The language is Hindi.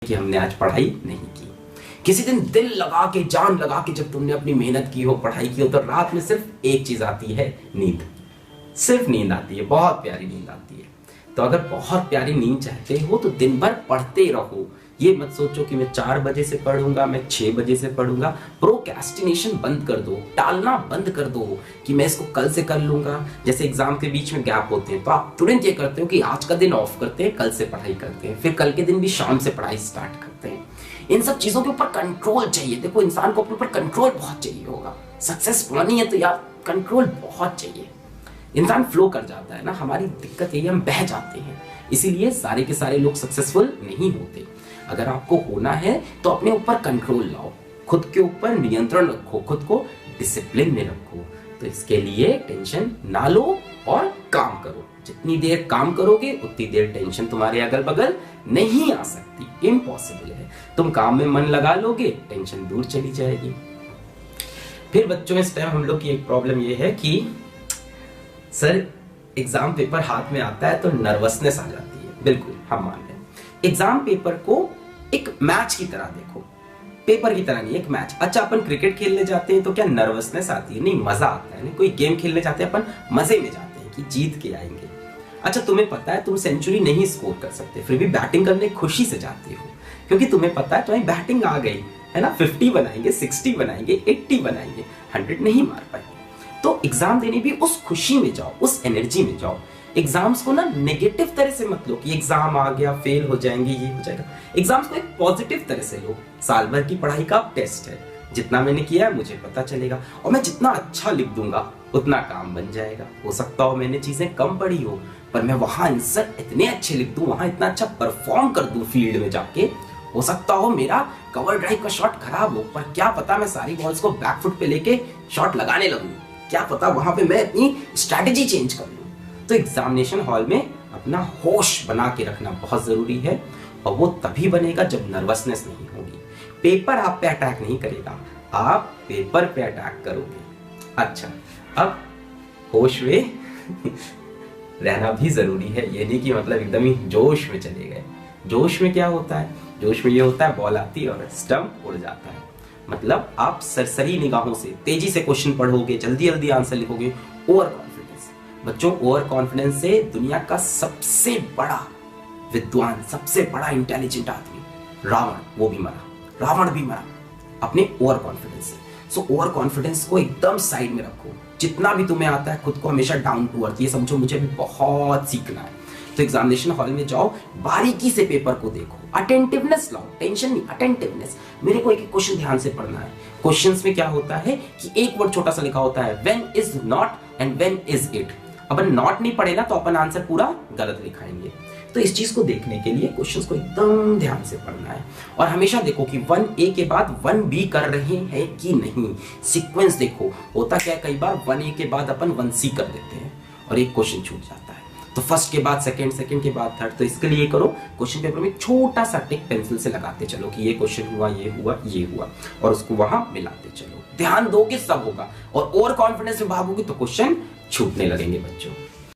कि हमने आज पढ़ाई नहीं की। किसी दिन दिल लगा के, जान लगा के जब तुमने अपनी मेहनत की हो, पढ़ाई की हो, तो रात में सिर्फ एक चीज आती है, नींद। सिर्फ नींद आती है, बहुत प्यारी नींद आती है। तो अगर बहुत प्यारी नींद चाहते हो तो दिन भर पढ़ते रहो। ये मत सोचो कि मैं 4 बजे से पढ़ूंगा, मैं 6 बजे से पढ़ूंगा। प्रोक्रेस्टिनेशन बंद कर दो, टालना बंद कर दो कि मैं इसको कल से कर लूंगा। जैसे एग्जाम के बीच में गैप होते हैं तो आप तुरंत ये करते हो कि आज का दिन ऑफ करते हैं, कल से पढ़ाई करते हैं, फिर कल के दिन भी शाम से पढ़ाई स्टार्ट करते हैं। इन सब चीजों के ऊपर कंट्रोल चाहिए। देखो, इंसान को अपने ऊपर कंट्रोल बहुत चाहिए होगा। सक्सेस पानी है तो यार कंट्रोल बहुत चाहिए। इंसान फ्लो कर जाता है ना। हमारी दिक्कत यही, हम बह जाते हैं। इसीलिए सारे के सारे लोग सक्सेसफुल नहीं होते। अगर आपको होना है तो अपने ऊपर कंट्रोल लाओ, खुद के ऊपर नियंत्रण रखो, खुद को डिसिप्लिन में रखो। तो इसके लिए टेंशन ना लो और काम करो। जितनी देर काम करोगे उतनी देर टेंशन तुम्हारे अगल बगल नहीं आ सकती, इम्पॉसिबल है। तुम काम में मन लगा लोगे, टेंशन दूर चली जाएगी। फिर बच्चों, इस टाइम हम लोग की एक प्रॉब्लम ये है कि सर एग्जाम पेपर हाथ में आता है तो नर्वसनेस आ जाती है। बिल्कुल, हम मान रहे हैं। एग्जाम पेपर को एक मैच की तरह देखो, पेपर की तरह नहीं, एक मैच। अच्छा, अपन क्रिकेट खेलने जाते हैं तो क्या नर्वसनेस आती है? नहीं, मजा आता है। नहीं, कोई गेम खेलने जाते हैं अपन मजे में जाते हैं कि जीत के आएंगे। अच्छा, तुम्हें पता है तुम सेंचुरी नहीं स्कोर कर सकते, फिर भी बैटिंग करने खुशी से जाते हो, क्योंकि तुम्हें पता है तुम्हारी बैटिंग आ गई है ना। 50 बनाएंगे, 60 बनाएंगे, 80 बनाएंगे, 100 नहीं मार पाएंगे। तो एग्जाम देने भी उस खुशी में जाओ, उस एनर्जी में जाओ। एग्जाम्स को ना नेगेटिव तरह से मत लो कि एग्जाम आ गया, फेल हो जाएंगे, ये हो जाएगा। एग्जाम्स को एक पॉजिटिव तरह से लो। साल भर की पढ़ाई का टेस्ट है, जितना मैंने किया है मुझे पता चलेगा, और मैं जितना अच्छा लिख दूंगा उतना काम बन जाएगा। हो सकता हो मैंने चीजें कम पढ़ी हो, पर मैं वहां आंसर इतने अच्छे लिख दूं, वहां इतना अच्छा परफॉर्म कर दूं फील्ड में जाके। हो सकता हो मेरा कवर ड्राइव का शॉट खराब हो, पर क्या पता मैं सारी बॉल्स को बैकफुट पे लेके शॉट लगाने लगूं। क्या पता वहां पे मैं अपनी स्ट्रैटेजी चेंज कर लूं। तो एग्जामिनेशन हॉल में अपना होश बना के रखना बहुत जरूरी है, और वो तभी बनेगा जब नर्वसनेस नहीं होगी। पेपर आप पे अटैक नहीं करेगा, आप पेपर पे अटैक करोगे। अच्छा, अब होश में रहना भी जरूरी है। ये नहीं कि मतलब एकदम ही जोश में चले गए। जोश में क्या होता है? जोश में ये होता है बॉल आती है और स्टंप उड़ जाता है। मतलब आप सरसरी निगाहों से तेजी से क्वेश्चन पढ़ोगे, जल्दी जल्दी आंसर लिखोगे। ओवर कॉन्फिडेंस, बच्चों, ओवर कॉन्फिडेंस से दुनिया का सबसे बड़ा विद्वान, सबसे बड़ा इंटेलिजेंट आदमी रावण, वो भी मरा, रावण भी मरा अपने ओवर कॉन्फिडेंस से। सो ओवर कॉन्फिडेंस को एकदम साइड में रखो। जितना भी तुम्हें आता है खुद को हमेशा डाउन टू अर्थ, ये समझो मुझे भी बहुत सीखना है। तो एग्जामिनेशन हॉल में जाओ, बारीकी से पेपर को देखो, अटेंटिवनेस लाओ। टेंशन नहीं, अटेंटिवनेस। मेरे को एक एक क्वेश्चन ध्यान से पढ़ना है। क्वेश्चंस में क्या होता है कि एक वर्ड छोटा सा लिखा होता है, when is not and when is it. Upon not नहीं पढ़े ना तो अपन आंसर पूरा गलत लिखाएंगे। तो इस चीज को देखने के लिए क्वेश्चंस को एकदम ध्यान से पढ़ना है, और हमेशा देखो कि 1A के बाद 1B कर रहे हैं कि नहीं। सीक्वेंस देखो। होता क्या है, कई बार 1A के बाद अपन 1C कर देते हैं और एक क्वेश्चन छूट जाता है। तो फर्स्ट के बाद सेकंड, सेकंड के बाद थर्ड। तो इसके लिए करो, क्वेश्चन पेपर में छोटा सा टिक पेंसिल से लगाते चलो कि ये क्वेश्चन हुआ, ये हुआ, ये हुआ, और उसको वहां मिलाते चलो। ध्यान दोगे सब होगा, और ओवर कॉन्फिडेंस में भागोगे तो क्वेश्चन छूटने लगेंगे बच्चों।